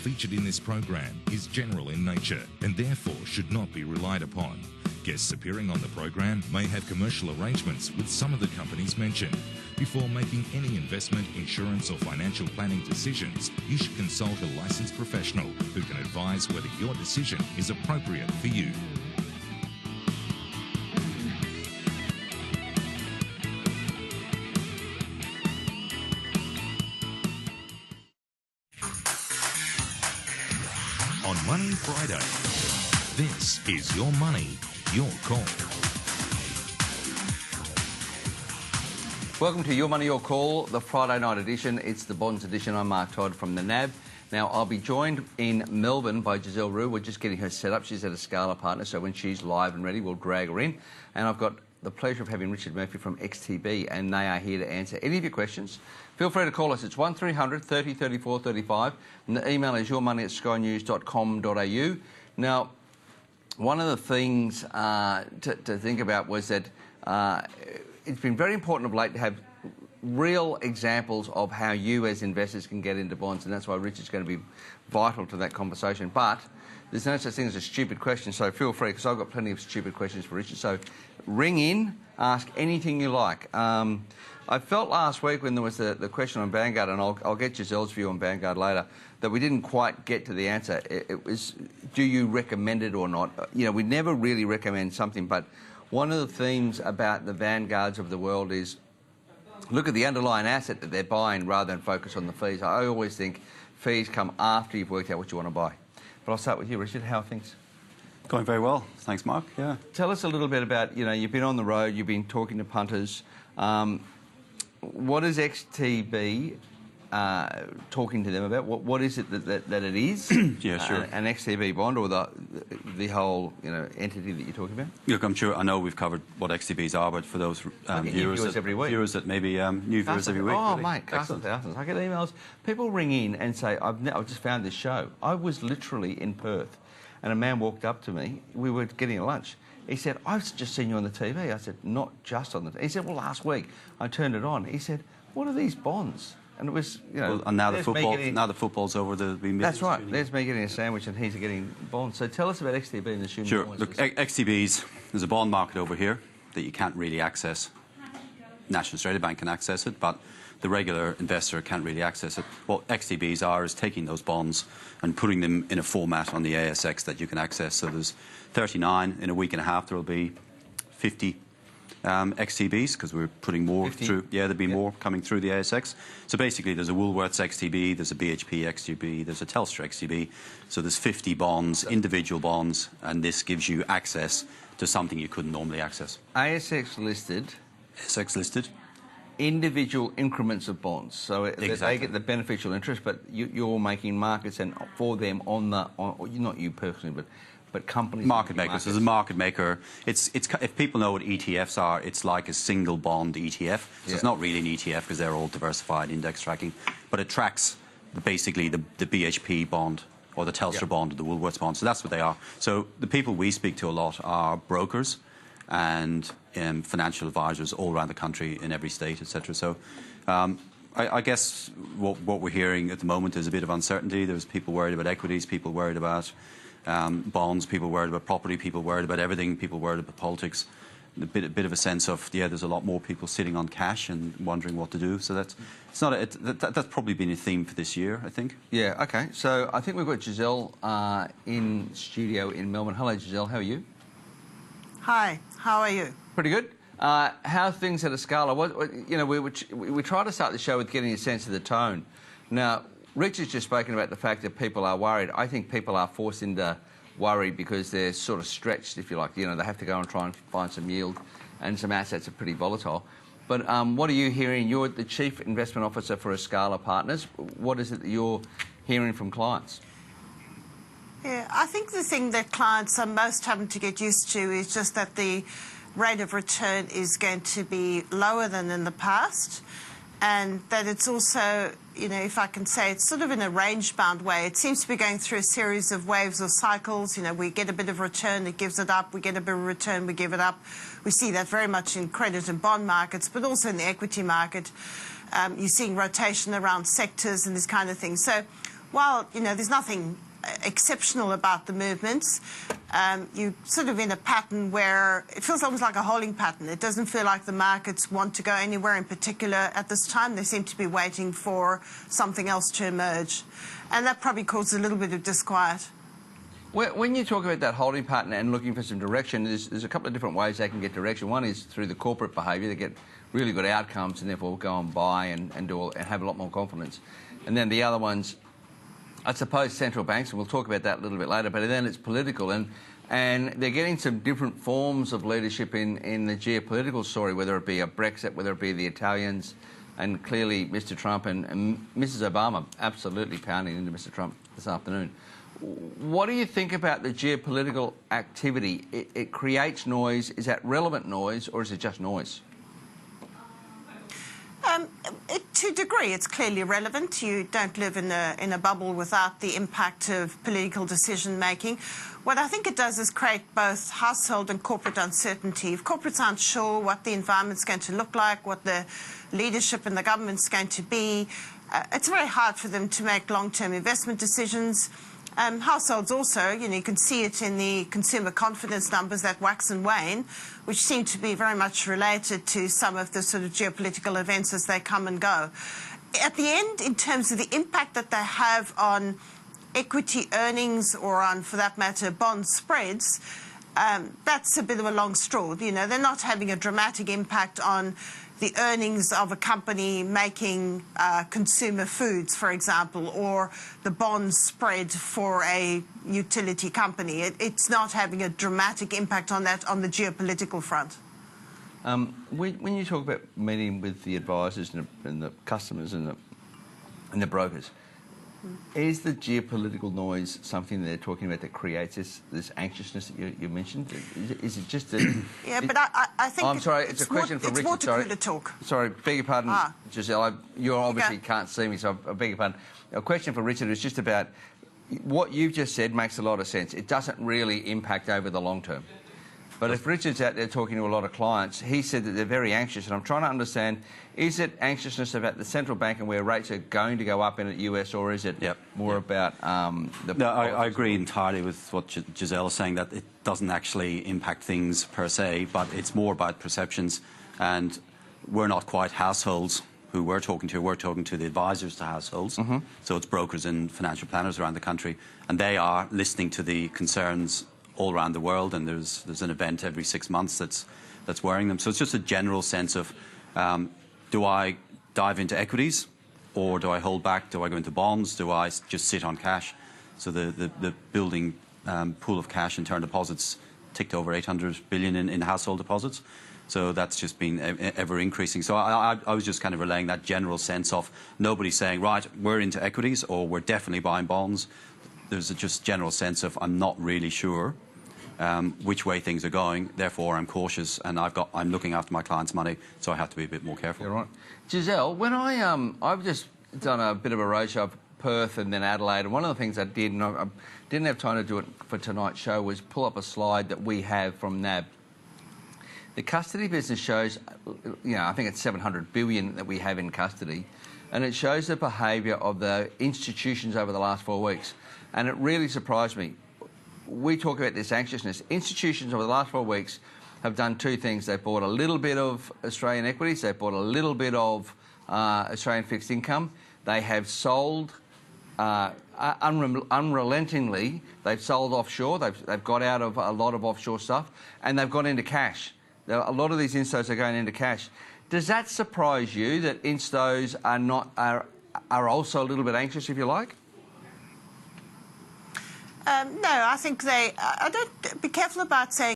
featured in this program is general in nature and therefore should not be relied upon. Guests appearing on the program may have commercial arrangements with some of the companies mentioned. Before making any investment, insurance or financial planning decisions, you should consult a licensed professional who can advise whether your decision is appropriate for you. On Money Friday, this is Your Money, Your Call. Welcome to Your Money, Your Call, the Friday night edition. It's the Bonds edition. I'm Mark Todd from the NAB. Now, I'll be joined in Melbourne by Giselle Roux. We're just getting her set up. She's at a Scala partner, so when she's live and ready, we'll drag her in. And I've got the pleasure of having Richard Murphy from XTB, and they are here to answer any of your questions. Feel free to call us. It's 1300 30 34 35, and the email is yourmoney@skynews.com.au. Now, one of the things to think about was that it's been very important of late to have real examples of how you as investors can get into bonds, and that's why Richard's going to be vital to that conversation. But there's no such thing as a stupid question, so feel free, because I've got plenty of stupid questions for Richard. So ring in, ask anything you like. I felt last week when there was the question on Vanguard, and I'll get Giselle's view on Vanguard later, that we didn't quite get to the answer. It was, do you recommend it or not? You know, we never really recommend something, but one of the themes about the Vanguards of the world is look at the underlying asset that they're buying rather than focus on the fees. I always think fees come after you've worked out what you want to buy. But I'll start with you, Richard. How are things? Going very well. Thanks, Mark. Yeah. Tell us a little bit about, you know, you've been on the road, you've been talking to punters. What is XTB talking to them about? What is it that it is? Yeah, sure. An XTB bond, or the whole, you know, entity that you're talking about? Look, I'm sure I know we've covered what XTBs are, but for those viewers every week. Viewers that maybe new viewers every week. Oh, really. mate, thousands. I get emails. People ring in and say, I've just found this show. I was literally in Perth, and a man walked up to me. We were getting a lunch. He said, I've just seen you on the TV. I said, not just on the TV. He said, well, last week I turned it on. He said, what are these bonds? And it was, you know... Well, and now the football's over. That's right. There's me getting a sandwich and he's getting bonds. So tell us about XTB and the Schumann. Sure. Look, XTBs, there's a bond market over here that you can't really access. National Australia Bank can access it, but the regular investor can't really access it. What XTBs are is taking those bonds and putting them in a format on the ASX that you can access. So there's 39. In a week and a half, there will be 50 XTBs, because we're putting more 50? Through. Yeah, there'll be more coming through the ASX. So basically, there's a Woolworths XTB, there's a BHP XTB, there's a Telstra XTB. So there's 50 bonds, individual bonds, and this gives you access to something you couldn't normally access. ASX listed. ASX listed. Individual increments of bonds, so exactly. They get the beneficial interest, but you're making markets and for them not you personally, but companies. Market makers. As a market maker, it's if people know what ETFs are, it's like a single bond ETF. So it's not really an ETF because they're all diversified index tracking, but it tracks basically the BHP bond or the Telstra bond or the Woolworths bond. So that's what they are. So the people we speak to a lot are brokers and financial advisors all around the country in every state, etc. So I guess what we're hearing at the moment is a bit of uncertainty. There's people worried about equities, people worried about bonds, people worried about property, people worried about everything, people worried about politics. A bit of a sense of, there's a lot more people sitting on cash and wondering what to do. So that's probably been a theme for this year, I think. Yeah, OK. So I think we've got Giselle in studio in Melbourne. Hello, Giselle. How are you? Hi. How are you? Pretty good. How are things at a Scala? We try to start the show with getting a sense of the tone. Now, Richard's just spoken about the fact that people are worried. I think people are forced into worry because they're sort of stretched, if you like. You know, they have to go and try and find some yield, and some assets are pretty volatile. But what are you hearing? You're the Chief Investment Officer for a Scala Partners. What is it that you're hearing from clients? Yeah, I think the thing that clients are most having to get used to is just that the rate of return is going to be lower than in the past, and that it's also, you know, if I can say, it's sort of in a range-bound way. It seems to be going through a series of waves or cycles. You know, we get a bit of return, it gives it up. We get a bit of return, we give it up. We see that very much in credit and bond markets, but also in the equity market. You're seeing rotation around sectors and this kind of thing. So while, you know, there's nothing exceptional about the movements, you're sort of in a pattern where it feels almost like a holding pattern. It doesn't feel like the markets want to go anywhere in particular at this time. They seem to be waiting for something else to emerge. And that probably causes a little bit of disquiet. When you talk about that holding pattern and looking for some direction, there's a couple of different ways they can get direction. One is through the corporate behaviour. They get really good outcomes and therefore go and buy and have a lot more confidence. And then the other ones, I suppose central banks, and we'll talk about that a little bit later, but then it's political. And they're getting some different forms of leadership in the geopolitical story, whether it be a Brexit, whether it be the Italians, and clearly Mr Trump and Mrs Obama absolutely pounding into Mr Trump this afternoon. What do you think about the geopolitical activity? It creates noise. Is that relevant noise or is it just noise? To a degree, it's clearly relevant. You don't live in a bubble without the impact of political decision-making. What I think it does is create both household and corporate uncertainty. If corporates aren't sure what the environment's going to look like, what the leadership in the government's going to be, it's very hard for them to make long-term investment decisions. Households also, you know, you can see it in the consumer confidence numbers that wax and wane, which seem to be very much related to some of the sort of geopolitical events as they come and go. At the end, in terms of the impact that they have on equity earnings or on, for that matter, bond spreads, that's a bit of a long straw. You know, they're not having a dramatic impact on the earnings of a company making consumer foods, for example, or the bond spread for a utility company. It's not having a dramatic impact on that on the geopolitical front. When you talk about meeting with the advisors and the customers and the brokers, is the geopolitical noise something they're talking about that creates this anxiousness that you mentioned? Is it just a... Yeah, but I think... I'm sorry, it's a question for Richard. It's water-cooler talk. Sorry, beg your pardon, Giselle. You obviously can't see me, so I beg your pardon. A question for Richard is just about what you've just said makes a lot of sense. It doesn't really impact over the long term. But if Richard's out there talking to a lot of clients, he said that they're very anxious, and I'm trying to understand, is it anxiousness about the central bank and where rates are going to go up in the US, or is it more about the... No, I agree entirely with what Giselle is saying, that it doesn't actually impact things per se, but it's more about perceptions, and we're not quite households who we're talking to the advisors to households, so it's brokers and financial planners around the country, and they are listening to the concerns all around the world, and there's an event every 6 months that's worrying them. So it's just a general sense of, do I dive into equities, or do I hold back? Do I go into bonds? Do I just sit on cash? So the building pool of cash and term deposits ticked over 800 billion in household deposits. So that's just been ever increasing. So I was just kind of relaying that general sense of nobody saying, right, we're into equities or we're definitely buying bonds. There's a just general sense of I'm not really sure which way things are going. Therefore, I'm cautious, and I'm looking after my clients' money, so I have to be a bit more careful. You're right, Giselle. When I've just done a bit of a roadshow of Perth and then Adelaide, and one of the things I did, and I didn't have time to do it for tonight's show, was pull up a slide that we have from NAB. The custody business shows, you know, I think it's 700 billion that we have in custody, and it shows the behaviour of the institutions over the last 4 weeks. And it really surprised me. We talk about this anxiousness. Institutions over the last 4 weeks have done two things. They've bought a little bit of Australian equities. They've bought a little bit of Australian fixed income. They have sold unrelentingly. They've sold offshore. They've got out of a lot of offshore stuff, and they've got into cash. A lot of these instos are going into cash. Does that surprise you that instos are also a little bit anxious, if you like? No, I think I don't be careful about saying